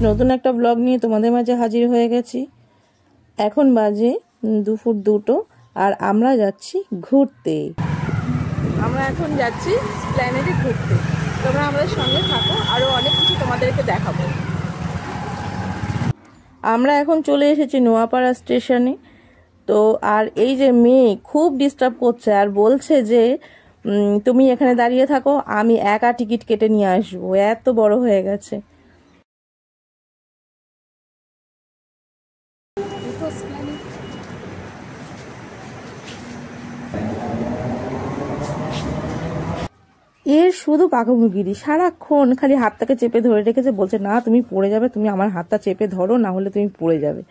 নতুন একটা ব্লগ নিয়ে তোমাদের মাঝে হাজির হয়ে গেছি। এখন বাজে দুপুর 2টো আর আমরা যাচ্ছি ঘুরতে। আমরা এখন যাচ্ছি প্ল্যানেটে ঘুরতে। তোমরা আমাদের সঙ্গে থাকো, আরও অনেক কিছু তোমাদেরকে দেখাবো। আমরা এখন চলে এসেছি নোয়াপাড়া স্টেশনে। তো আর এই যে মেয়ে খুব ডিস্টার্ব করছে আর বলছে যে তুমি এখানে দাঁড়িয়ে থাকো, আমি একা টিকিট কেটে নিয়ে আসবো, এত বড় হয়ে গেছে। এর শুধু পাকামুগিরি, সারাক্ষণ খালি হাতটাকে চেপে ধরে রেখেছে, বলছে না তুমি পড়ে যাবে, তুমি আমার হাতটা চেপে ধরো, না হলে তুমি পড়ে যাবে।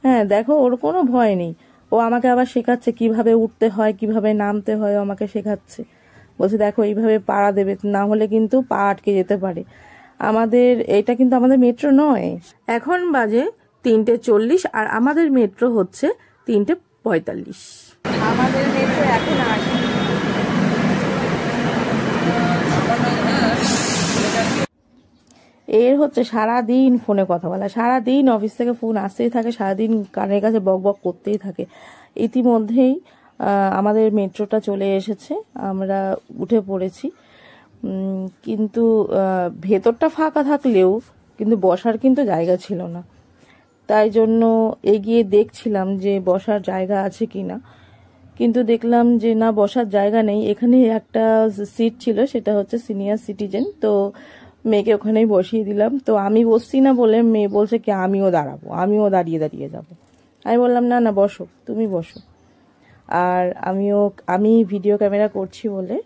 হ্যাঁ দেখো, ওর কোনো ভয় নেই। ও আমাকে আবার শেখাচ্ছে কিভাবে উঠতে হয়, কিভাবে নামতে হয়, ও আমাকে শেখাচ্ছে। বলছে দেখো এইভাবে পাড়া দেবে, না হলে কিন্তু পা আটকে যেতে পারে। এটা কিন্তু আমাদের মেট্রো নয়। এখন বাজে 3:40 আর আমাদের মেট্রো হচ্ছে 3:45। আমাদের মেট্রো এখন আসে। এর হচ্ছে সারাদিন ফোনে কথা বলা, সারাদিন অফিস থেকে ফোন আসতেই থাকে, সারাদিন কানের কাছে বক বক করতেই থাকে। ইতিমধ্যেই আমাদের মেট্রোটা চলে এসেছে, আমরা উঠে পড়েছি। কিন্তু ভেতরটা ফাঁকা থাকলেও কিন্তু বসার কিন্তু জায়গা ছিল না। তাই জন্য এগিয়ে দেখছিলাম যে বসার জায়গা আছে কিনা, কিন্তু দেখলাম যে না, বসার জায়গা নেই। এখানে একটা সিট ছিল, সেটা হচ্ছে সিনিয়র সিটিজেন। তো মেয়েকে ওখানেই বসিয়ে দিলাম। তো আমি বসছি না বলে মেয়ে বলছে কি আমিও দাঁড়াবো, আমিও দাঁড়িয়ে দাঁড়িয়ে যাব। আমি বললাম না না বসো, তুমি বসো। আর আমি ভিডিও ক্যামেরা করছি বলে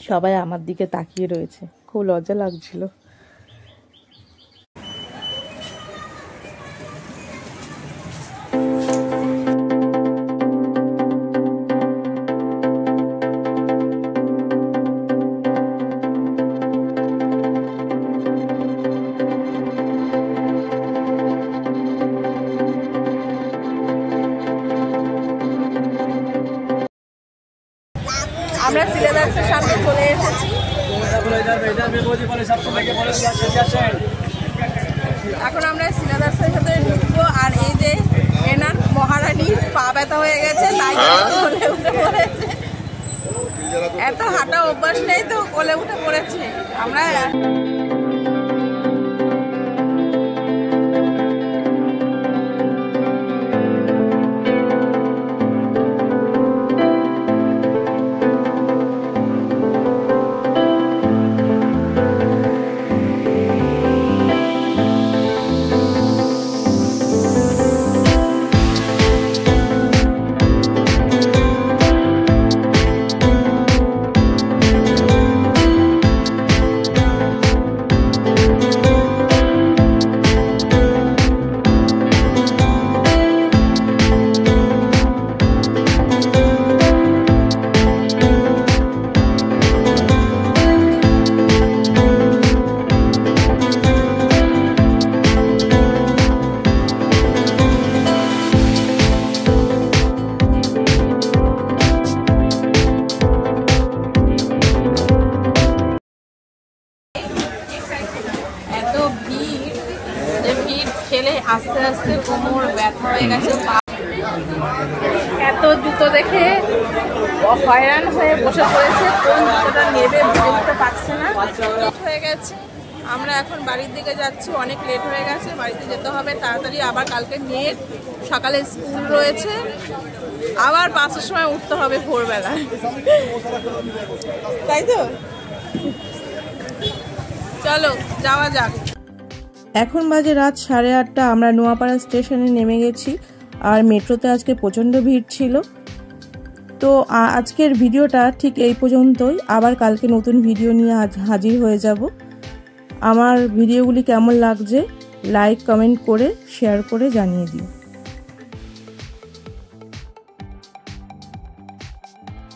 সবাই আমার দিকে তাকিয়ে রয়েছে, খুব লজ্জা লাগছিল। আমরা সিলেবাসের সামনে চলে এসেছি। এখন আমরা সিলেবাসের সাথে ঢুকবো। আর এই যে এনার মহারানী পা ব্যথা হয়ে গেছে, তাই কোলে উঠে পড়েছে। এত হাঁটা অভ্যাস নেই তো কোলে উঠে পড়েছে। আমরা আস্তে আস্তে কোমর ব্যথা হয়ে গেছে। এত জুতো দেখে হয়রান হয়ে বসে পড়েছে, কোন জুতোটা নেবে বুঝে উঠতে পারছে না, হয়ে গেছে। আমরা এখন বাড়ির দিকে যাচ্ছি, অনেক লেট হয়ে গেছে, বাড়িতে যেতে হবে তাড়াতাড়ি। আবার কালকে মেয়ের সকালে স্কুল রয়েছে, আবার 5টার সময় উঠতে হবে ভোরবেলা, তাই তো। চলো যাওয়া যাক। এখন বাজে রাত 8:30। আমরা নোয়াপাড়া স্টেশনে নেমে গেছি। আর মেট্রোতে আজকে প্রচণ্ড ভিড় ছিল। তো আজকের ভিডিওটা ঠিক এই পর্যন্তই। আবার কালকে নতুন ভিডিও নিয়ে হাজির হয়ে যাব। আমার ভিডিওগুলি কেমন লাগছে লাইক কমেন্ট করে শেয়ার করে জানিয়ে দিও।